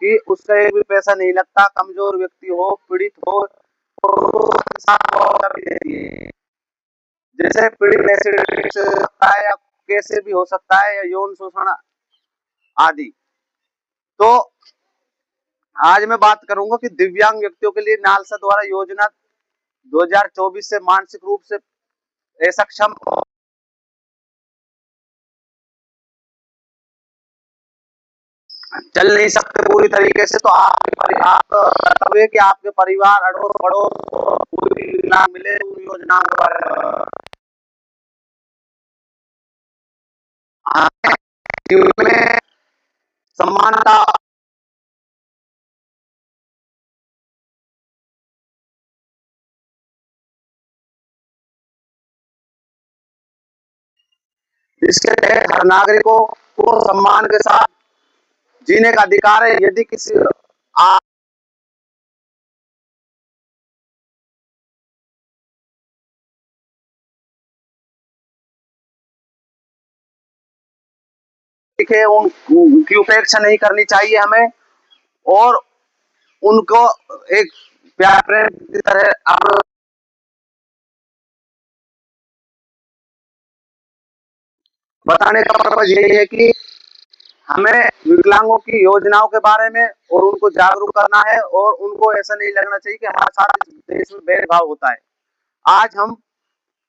कि उसका एक भी पैसा नहीं लगता, कमजोर व्यक्ति हो, पीड़ित हो तो भी देती है। जैसे पीड़ित एसिडिटी से हो सकता है या कैसे भी हो सकता है या यौन शोषण आदि। तो आज मैं बात करूंगा कि दिव्यांग व्यक्तियों के लिए नालसा द्वारा योजना 2024 से मानसिक रूप से अक्षम चल नहीं सकते पूरी तरीके से, तो आपका कर्तव्य है कि आपके परिवार अड़ोस पड़ोस को पूरी योजना मिले, उन योजनाओं के बारे में जीवन में समानता इसके तहत हर नागरिकों को सम्मान के साथ जीने का अधिकार है। यदि किसी आप उनकी उपेक्षा नहीं करनी चाहिए हमें, और उनको एक प्यार प्रेम की तरह बताने का पर्पज यही है कि हमें विकलांगों की योजनाओं के बारे में और उनको जागरूक करना है, और उनको ऐसा नहीं लगना चाहिए कि हमारे साथ इस देश में भेदभाव होता है। आज हम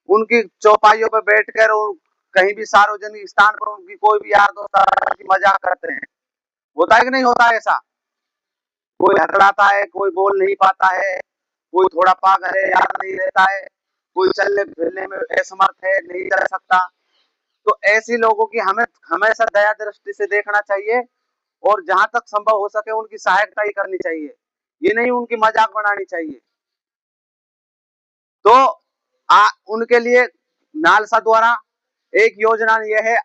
उनकी चौपाइयों पर बैठकर और कहीं भी सार्वजनिक स्थान पर उनकी कोई भी यार दोस्त की मजाक करते हैं, होता है कि नहीं होता है ऐसा? कोई हकलाता है, कोई बोल नहीं पाता है, कोई थोड़ा पागल है, याद नहीं रहता है, कोई चलने फिरने में असमर्थ है, नहीं चल सकता। तो ऐसे लोगों की हमें हमेशा दया दृष्टि से देखना चाहिए, और जहां तक संभव हो सके उनकी सहायता ही करनी चाहिए, ये नहीं उनकी मजाक बनानी चाहिए। तो उनके लिए नालसा द्वारा एक योजना यह है,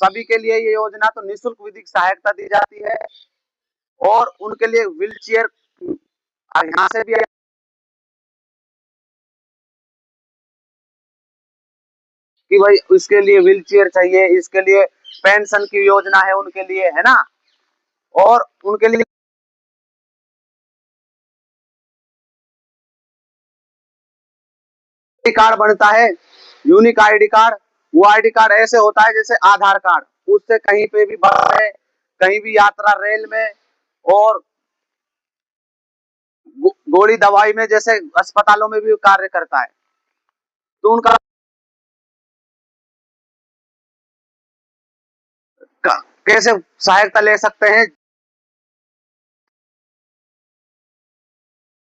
सभी के लिए ये योजना तो निःशुल्क विधिक सहायता दी जाती है, और उनके लिए व्हील चेयर यहाँ से भी कि भाई इसके लिए व्हील चेयर चाहिए, इसके लिए पेंशन की योजना है उनके लिए, है ना, और उनके लिए कार्ड बनता है, यूनिक आईडी कार्ड। वो आईडी कार्ड ऐसे होता है जैसे आधार कार्ड, उससे कहीं पे भी बस में, कहीं भी यात्रा रेल में, और गोली दवाई में, जैसे अस्पतालों में भी कार्य करता है। तो उनका कैसे सहायता ले सकते हैं?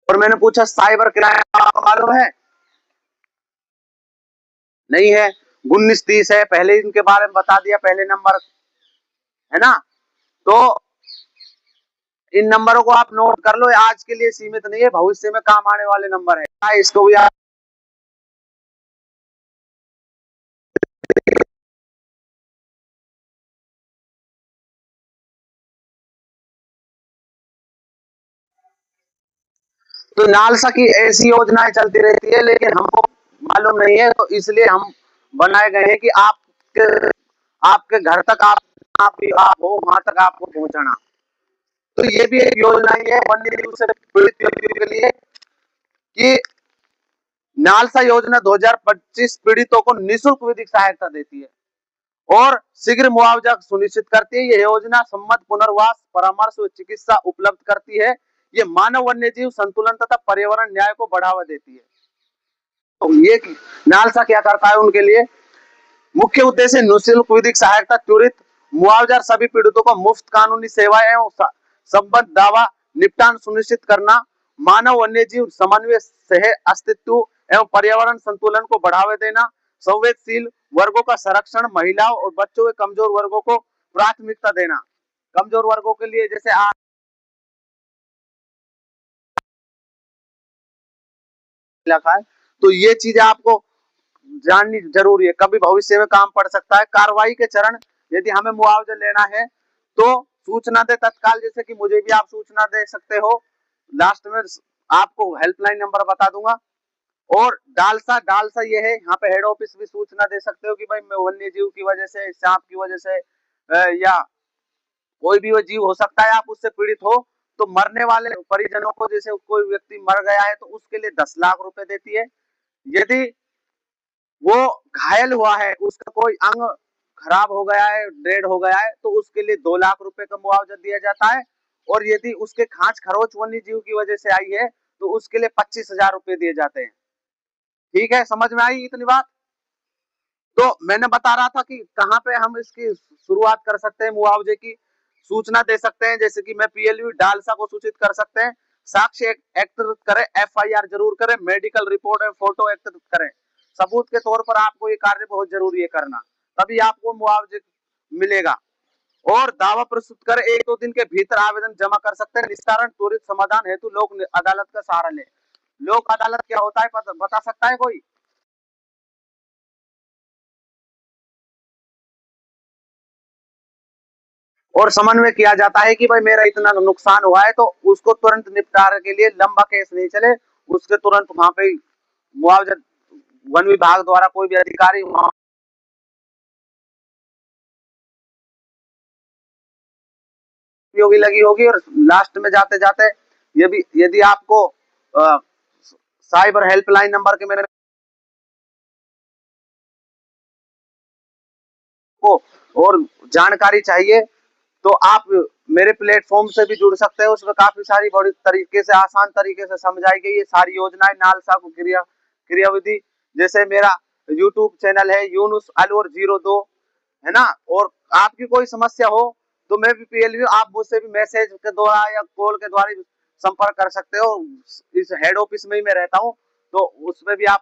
और मैंने पूछा साइबर क्राइम आपको मालूम है? नहीं है। 1930 है, पहले इनके बारे में बता दिया, पहले नंबर, है ना। तो इन नंबरों को आप नोट कर लो, आज के लिए सीमित नहीं है, भविष्य में काम आने वाले नंबर है, इसको भी आप तो नालसा की ऐसी योजनाएं चलती रहती है, लेकिन हमको मालूम नहीं है, तो इसलिए हम बनाए गए हैं कि आपके घर तक आप हो वहां तक आपको पहुंचाना। तो ये भी एक योजना ही है वन्य जीव से पीड़ित व्यक्तियों के लिए, कि नालसा योजना 2025 पीड़ितों को निःशुल्क विधिक सहायता देती है और शीघ्र मुआवजा सुनिश्चित करती है। यह योजना सम्मत पुनर्वास परामर्श और चिकित्सा उपलब्ध करती है। ये मानव वन्य जीव संतुलन तथा पर्यावरण न्याय को बढ़ावा देती है। तो ये नालसा क्या करता है उनके लिए? मुख्य उद्देश्य निःशुल्क विधिक सहायता, त्वरित मुआवजा, सभी पीड़ितों को मुफ्त कानूनी सेवाएं एवं संबद्ध दावा निपटान सुनिश्चित करना, मानव वन्य जीव समन्वय सह अस्तित्व एवं पर्यावरण संतुलन को बढ़ावा देना, संवेदनशील वर्गों का संरक्षण, महिलाओं और बच्चों के कमजोर वर्गों को प्राथमिकता देना। कमजोर वर्गों के लिए जैसे आप लिखा है, तो ये चीजें आपको जाननी जरूरी है, कभी भविष्य में काम पड़ सकता है। कार्रवाई के चरण, यदि हमें मुआवजा लेना है तो सूचना दे तत्काल, जैसे कि मुझे भी आप सूचना दे सकते हो, लास्ट में आपको हेल्पलाइन नंबर बता दूंगा। और डालसा डालसा ये है, यहाँ पे हेड ऑफिस भी सूचना दे सकते हो कि भाई मैं वन्य जीव की वजह से, सांप की वजह से या कोई भी वो जीव हो सकता है, आप उससे पीड़ित हो तो मरने वाले परिजनों को, जैसे कोई व्यक्ति मर गया है तो उसके लिए 10 लाख रुपए देती है। यदि वो घायल हुआ है, उसका कोई अंग खराब हो गया है, डेड हो गया है, तो उसके लिए 2 लाख रुपए का मुआवजा दिया जाता है। और यदि उसके खांच खरोच वन्य जीव की वजह से आई है तो उसके लिए 25,000 रुपए दिए जाते हैं। ठीक है, समझ में आई इतनी बात? तो मैंने बता रहा था कि कहाँ पे हम इसकी शुरुआत कर सकते हैं, मुआवजे की सूचना दे सकते हैं, जैसे कि मैं पीएलयू डालसा को सूचित कर सकते हैं, साक्ष्य एकत्रित करें, एफआईआर जरूर करें, मेडिकल रिपोर्ट और फोटो एकत्रित करें। सबूत के तौर पर आपको ये कार्य बहुत जरूरी है करना, तभी आपको मुआवजे मिलेगा। और दावा प्रस्तुत कर 1-2 दिन के भीतर आवेदन जमा कर सकते हैं। निस्तारण त्वरित समाधान हेतु लोक अदालत का सहारा ले। लोक अदालत क्या होता है बता सकता है कोई? और समन्वय किया जाता है कि भाई मेरा इतना नुकसान हुआ है तो उसको तुरंत निपटारे के लिए लंबा केस नहीं चले, उसके तुरंत वहां पे मुआवजा वन विभाग द्वारा कोई भी अधिकारी वहां उपयोगी लगी होगी। और लास्ट में जाते जाते ये भी, यदि आपको साइबर हेल्पलाइन नंबर के मेरे को और जानकारी चाहिए तो आप मेरे प्लेटफॉर्म से भी जुड़ सकते हैं। उसमें काफी सारी बड़ी तरीके से, आसान तरीके से समझाई गई है सारी योजनाएं, नालसा को क्रियाविधि। जैसे मेरा यूट्यूब चैनल है यूनुस अलवर 02, है ना। और आपकी कोई समस्या हो तो मैं भी पीएलयू, आप मुझसे भी मैसेज के द्वारा या कॉल के द्वारा संपर्क कर सकते हो। इस हेड ऑफिस में ही मैं रहता हूँ, तो उसमें भी आप